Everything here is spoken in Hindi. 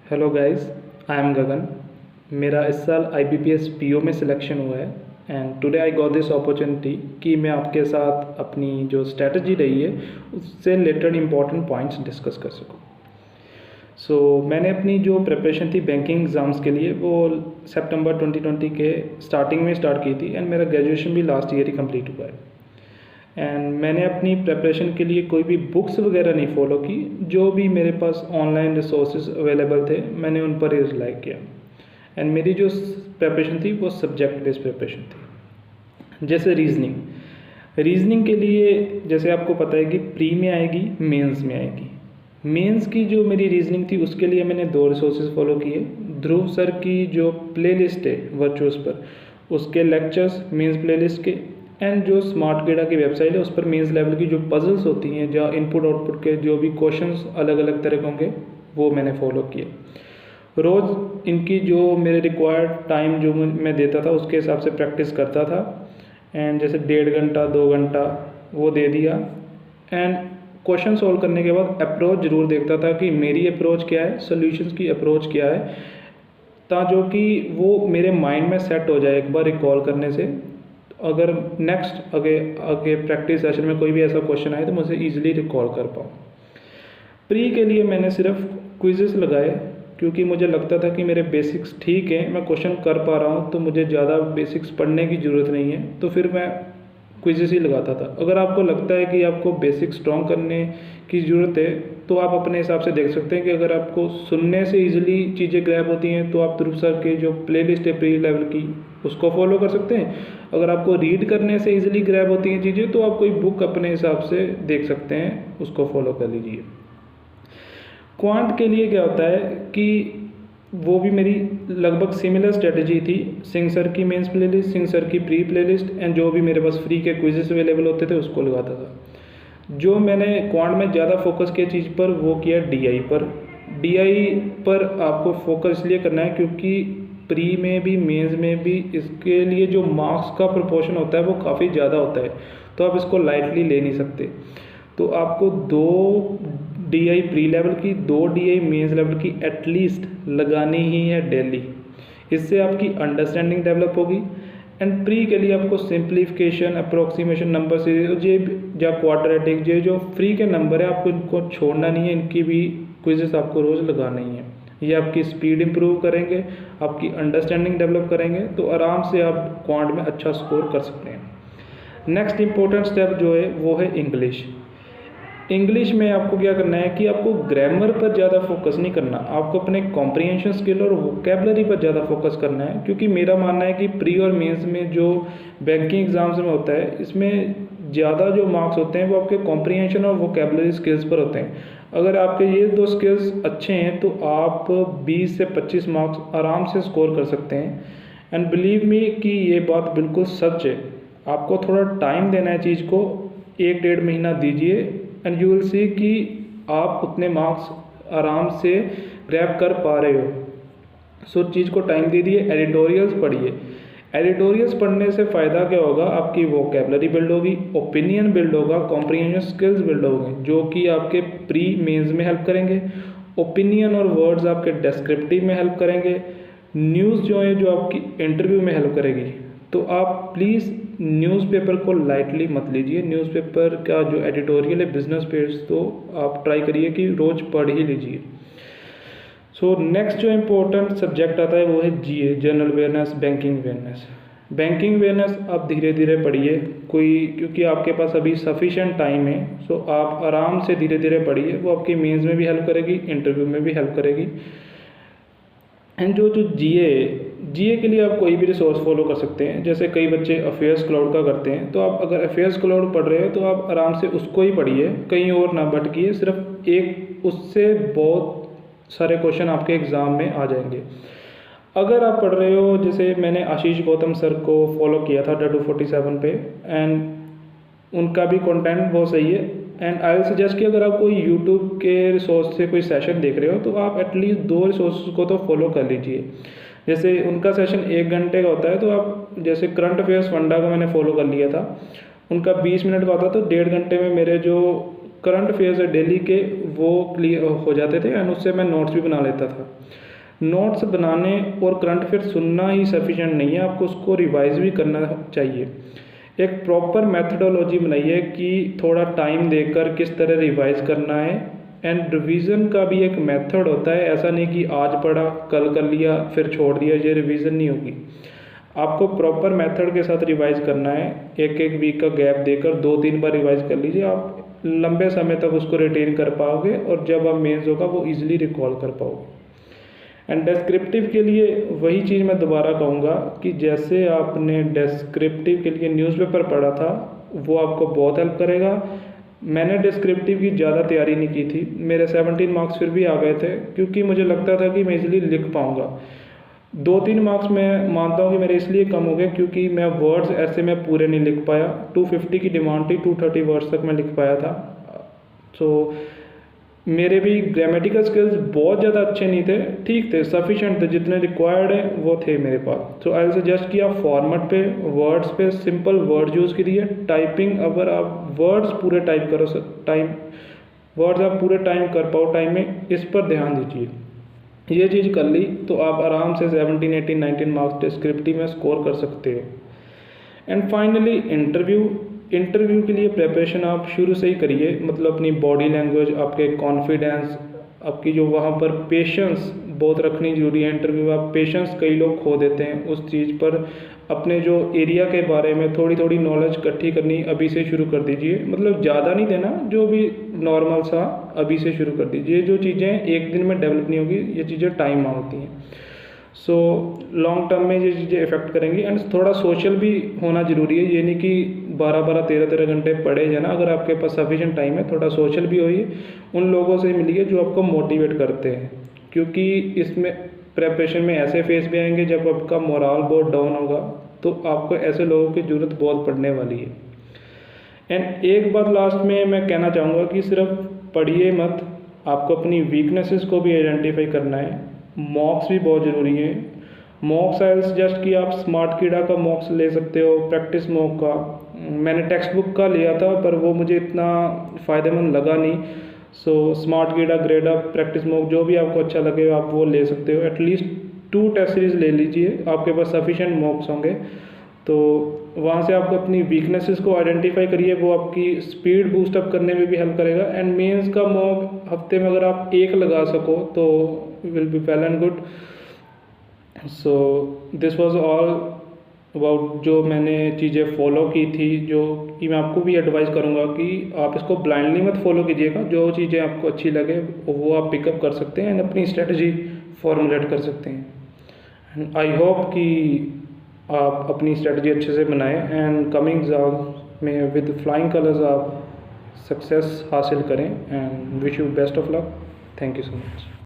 हेलो गाइस, आई एम गगन। मेरा इस साल IBPS PO में सिलेक्शन हुआ है and today I got this opportunity कि मैं आपके साथ अपनी जो स्ट्रेटजी रही है उससे रिलेटेड इंपॉर्टेंट पॉइंट्स डिस्कस कर सकूं। मैंने अपनी जो प्रिपरेशन थी बैंकिंग एग्ज़ाम्स के लिए वो सितंबर 2020 के स्टार्टिंग में स्टार्ट की थी एंड मेरा ग्रेजुएशन भी लास्ट ईयर ही कंप्लीट हुआ है। एंड मैंने अपनी प्रिपरेशन के लिए कोई भी बुक्स वगैरह नहीं फॉलो की, जो भी मेरे पास ऑनलाइन रिसोर्सेज अवेलेबल थे मैंने उन पर ही रिलाई किया। एंड मेरी जो प्रिपरेशन थी वो सब्जेक्ट बेस्ड प्रिपरेशन थी। जैसे रीजनिंग के लिए जैसे आपको पता है कि प्री में आएगी, मेंस में आएगी। मेंस की जो मेरी रीजनिंग थी उसके लिए मैंने 2 रिसोर्सेज फॉलो किए। ध्रुव सर की जो प्लेलिस्ट है वर्चुअस पर, उसके लेक्चर्स मेंस प्लेलिस्ट के, एंड जो स्मार्ट गेडा की वेबसाइट है उस पर मेंस लेवल की जो पजल्स होती हैं, जहाँ इनपुट आउटपुट के जो भी क्वेश्चंस अलग अलग तरह के होंगे वो मैंने फॉलो किए। रोज़ इनकी जो मेरे रिक्वायर्ड टाइम जो मैं देता था उसके हिसाब से प्रैक्टिस करता था। एंड जैसे 1.5 घंटा 2 घंटा वो दे दिया। एंड क्वेश्चन सॉल्व करने के बाद अप्रोच ज़रूर देखता था कि मेरी अप्रोच क्या है, सोल्यूशंस की अप्रोच क्या है, जो कि वो मेरे माइंड में सेट हो जाए एक बार रिकॉल करने से। अगर नेक्स्ट आगे प्रैक्टिस सेशन में कोई भी ऐसा क्वेश्चन आए तो मुझे ईजिली रिकॉल कर पाऊँ। प्री के लिए मैंने सिर्फ क्विज़ेस लगाए क्योंकि मुझे लगता था कि मेरे बेसिक्स ठीक हैं, मैं क्वेश्चन कर पा रहा हूँ तो मुझे ज़्यादा बेसिक्स पढ़ने की ज़रूरत नहीं है, तो फिर मैं क्विज़ेस ही लगाता था। अगर आपको लगता है कि आपको बेसिक स्ट्रॉन्ग करने की ज़रूरत है तो आप अपने हिसाब से देख सकते हैं कि अगर आपको सुनने से ईजिली चीज़ें ग्रैब होती हैं तो आप ध्रुव सर के जो प्लेलिस्ट है प्री लेवल की उसको फॉलो कर सकते हैं। अगर आपको रीड करने से ईजिली ग्रैब होती हैं चीज़ें तो आप कोई बुक अपने हिसाब से देख सकते हैं, उसको फॉलो कर लीजिए। क्वांट के लिए क्या होता है कि वो भी मेरी लगभग सिमिलर स्ट्रेटजी थी। सिंह सर की मेंस प्लेलिस्ट, सिंह सर की प्री प्लेलिस्ट एंड जो भी मेरे पास फ्री के क्विजेस अवेलेबल होते थे उसको लगाता था। जो मैंने क्वांट में ज़्यादा फोकस किया चीज़ पर वो किया DI पर। DI पर आपको फोकस इसलिए करना है क्योंकि प्री में भी मेंस में भी इसके लिए जो मार्क्स का प्रोपोर्शन होता है वो काफ़ी ज़्यादा होता है, तो आप इसको लाइटली ले नहीं सकते। तो आपको 2 DI प्री लेवल की, 2 DI मेंस लेवल की एटलीस्ट लगानी ही है डेली। इससे आपकी अंडरस्टैंडिंग डेवलप होगी। एंड प्री के लिए आपको सिंप्लीफिकेशन, अप्रोक्सीमेशन नंबर सीरीज या क्वाड्रेटिक जो फ्री के नंबर है आपको इनको छोड़ना नहीं है, इनकी भी क्विजेस आपको रोज़ लगाना ही है। ये आपकी स्पीड इंप्रूव करेंगे, आपकी अंडरस्टैंडिंग डेवलप करेंगे, तो आराम से आप क्वांट में अच्छा स्कोर कर सकते हैं। नेक्स्ट इंपॉर्टेंट स्टेप जो है वो है इंग्लिश में आपको क्या करना है कि आपको ग्रामर पर ज़्यादा फोकस नहीं करना, आपको अपने कॉम्प्रिहेंशन स्किल और वोकेबलरी पर ज़्यादा फोकस करना है। क्योंकि मेरा मानना है कि प्री और मेंस में जो बैंकिंग एग्जाम्स में होता है इसमें ज़्यादा जो मार्क्स होते हैं वो आपके कॉम्प्रिहेंशन और वोकेबलरी स्किल्स पर होते हैं। अगर आपके ये 2 स्किल्स अच्छे हैं तो आप 20 से 25 मार्क्स आराम से स्कोर कर सकते हैं। एंड बिलीव मी कि ये बात बिल्कुल सच है। आपको थोड़ा टाइम देना है चीज़ को, 1-1.5 महीना दीजिए एंड यू विल सी कि आप उतने मार्क्स आराम से ग्रैब कर पा रहे हो। चीज़ को टाइम दीजिए। एडिटोरियल्स पढ़िए। एडिटोरियल्स पढ़ने से फ़ायदा क्या होगा, आपकी वोकेबलरी बिल्ड होगी, ओपिनियन बिल्ड होगा, कॉम्प्रिहेंशन स्किल्स बिल्ड होंगे, जो कि आपके प्री मेंस में हेल्प करेंगे। ओपिनियन और वर्ड्स आपके डिस्क्रिप्टिव में हेल्प करेंगे। न्यूज़ जो है जो आपकी इंटरव्यू में हेल्प करेगी। तो आप प्लीज़ न्यूज़पेपर को लाइटली मत लीजिए। न्यूज़पेपर का जो एडिटोरियल है बिजनेस पेज, तो आप ट्राई करिए कि रोज़ पढ़ ही लीजिए। नेक्स्ट जो इम्पोर्टेंट सब्जेक्ट आता है वो है GA, general awareness, banking awareness आप धीरे धीरे पढ़िए, क्योंकि आपके पास अभी सफिशेंट टाइम है। आप आराम से धीरे धीरे पढ़िए, वो आपकी मेंस में भी हेल्प करेगी, इंटरव्यू में भी हेल्प करेगी। एंड जो GA के लिए आप कोई भी रिसोर्स फॉलो कर सकते हैं। जैसे कई बच्चे AffairsCloud का करते हैं, तो आप अगर AffairsCloud पढ़ रहे हो तो आप आराम से उसको ही पढ़िए, कहीं और ना भटकिए। सिर्फ एक, उससे बहुत सारे क्वेश्चन आपके एग्ज़ाम में आ जाएंगे। अगर आप पढ़ रहे हो, जैसे मैंने आशीष गौतम सर को फॉलो किया था W47 पे, एंड उनका भी कंटेंट बहुत सही है। एंड आई विल सजेस्ट कि अगर आप कोई यूट्यूब के रिसोर्स से कोई सेशन देख रहे हो तो आप एटलीस्ट 2 रिसोर्स को तो फॉलो कर लीजिए। जैसे उनका सेशन 1 घंटे का होता है, तो आप जैसे करंट अफेयर्स फंडा को मैंने फॉलो कर लिया था, उनका 20 मिनट का होता, तो 1.5 घंटे में मेरे जो करंट अफेयर्स है डेली के, वो क्लियर हो जाते थे एंड उससे मैं नोट्स भी बना लेता था। नोट्स बनाने और करंट अफेयर सुनना ही सफिशिएंट नहीं है, आपको उसको रिवाइज भी करना चाहिए। एक प्रॉपर मेथडोलॉजी बनाइए कि थोड़ा टाइम देकर किस तरह रिवाइज करना है, एंड रिवीजन का भी एक मेथड होता है। ऐसा नहीं कि आज पढ़ा कल कर लिया फिर छोड़ दिया, ये रिवीजन नहीं होगी। आपको प्रॉपर मेथड के साथ रिवाइज करना है। एक एक वीक का गैप देकर 2-3 बार रिवाइज कर लीजिए, आप लंबे समय तक उसको रिटेन कर पाओगे और जब आप मेंस होगा वो इजीली रिकॉल कर पाओगे। एंड डेस्क्रिप्टिव के लिए वही चीज़ मैं दोबारा कहूँगा कि जैसे आपने डेस्क्रिप्टिव के लिए न्यूज़पेपर पढ़ा था, वो आपको बहुत हेल्प करेगा। मैंने डिस्क्रिप्टिव की ज़्यादा तैयारी नहीं की थी, मेरे 17 मार्क्स फिर भी आ गए थे क्योंकि मुझे लगता था कि मैं इजीली लिख पाऊँगा। 2-3 मार्क्स मैं मानता हूँ कि मेरे इसलिए कम हो गए क्योंकि मैं वर्ड्स ऐसे में पूरे नहीं लिख पाया। 250 की डिमांड थी, 230 वर्ड्स तक मैं लिख पाया था। सो मेरे भी ग्रामेटिकल स्किल्स बहुत ज़्यादा अच्छे नहीं थे, ठीक थे, सफिशेंट थे, जितने रिक्वायर्ड है वो थे मेरे पास। सो आई विल सजेस्ट कि आप फॉर्मेट पे, वर्ड्स पे सिंपल वर्ड यूज़ कीजिए। टाइपिंग अगर आप वर्ड्स पूरे टाइप करो, वर्ड्स आप पूरे टाइम कर पाओ टाइम में, इस पर ध्यान दीजिए। ये चीज़ कर ली तो आप आराम से 17, 18, 19 मार्क्स डिस्क्रिप्टिव में स्कोर कर सकते हो। एंड फाइनली इंटरव्यू के लिए प्रिपरेशन आप शुरू से ही करिए, मतलब अपनी बॉडी लैंग्वेज, आपके कॉन्फिडेंस, आपकी जो वहाँ पर पेशेंस बहुत रखनी जरूरी है। इंटरव्यू आप पेशेंस कई लोग खो देते हैं उस चीज़ पर। अपने जो एरिया के बारे में थोड़ी थोड़ी नॉलेज इकट्ठी करनी अभी से शुरू कर दीजिए, मतलब ज़्यादा नहीं देना, जो भी नॉर्मल सा अभी से शुरू कर दीजिए। जो चीज़ें एक दिन में डेवलप नहीं होगी, ये चीज़ें टाइम मांगती हैं। सो लॉन्ग टर्म में ये चीज़ें इफेक्ट करेंगी। एंड थोड़ा सोशल भी होना ज़रूरी है, ये नहीं कि 12-12, 13-13 घंटे पढ़े जाना। अगर आपके पास सफिशिएंट टाइम है, थोड़ा सोशल भी होइए, उन लोगों से मिलिए जो आपको मोटिवेट करते हैं, क्योंकि इसमें प्रेपरेशन में ऐसे फेस भी आएंगे जब आपका मोराल बहुत डाउन होगा, तो आपको ऐसे लोगों की ज़रूरत बहुत पड़ने वाली है। एंड एक बात लास्ट में मैं कहना चाहूँगा कि सिर्फ पढ़िए मत, आपको अपनी वीकनेसेस को भी आइडेंटिफाई करना है। मॉक्स भी बहुत ज़रूरी है। मॉक्स आई विल सजेस्ट कि आप स्मार्ट कीड़ा का मॉक्स ले सकते हो, प्रैक्टिस मॉक का। मैंने टेक्स्ट बुक का लिया था पर वो मुझे इतना फ़ायदेमंद लगा नहीं। सो स्मार्ट कीड़ा, ग्रेड अप, प्रैक्टिस मॉक, जो भी आपको अच्छा लगे आप वो ले सकते हो। एटलीस्ट 2 टेस्ट सीरीज़ ले लीजिए, आपके पास सफिशिएंट मॉक्स होंगे। तो वहाँ से आपको अपनी वीकनेसेस को आइडेंटिफाई करिए, वो आपकी स्पीड बूस्टअप करने में भी हेल्प करेगा। एंड मेंस का मॉक हफ्ते में अगर आप 1 लगा सको तो will be well and good. So this was all about जो मैंने चीज़ें फॉलो की थी, जो कि मैं आपको भी एडवाइस करूँगा कि आप इसको ब्लाइंडली मत फॉलो कीजिएगा। जो चीज़ें आपको अच्छी लगे वो आप पिकअप कर सकते हैं एंड अपनी स्ट्रेटजी फॉर्मुलेट कर सकते हैं। एंड आई होप कि आप अपनी स्ट्रेटजी अच्छे से बनाएं एंड कमिंग एग्जाम में विद फ्लाइंग कलर्स आप सक्सेस हासिल करें। And wish you best of luck. Thank you so much.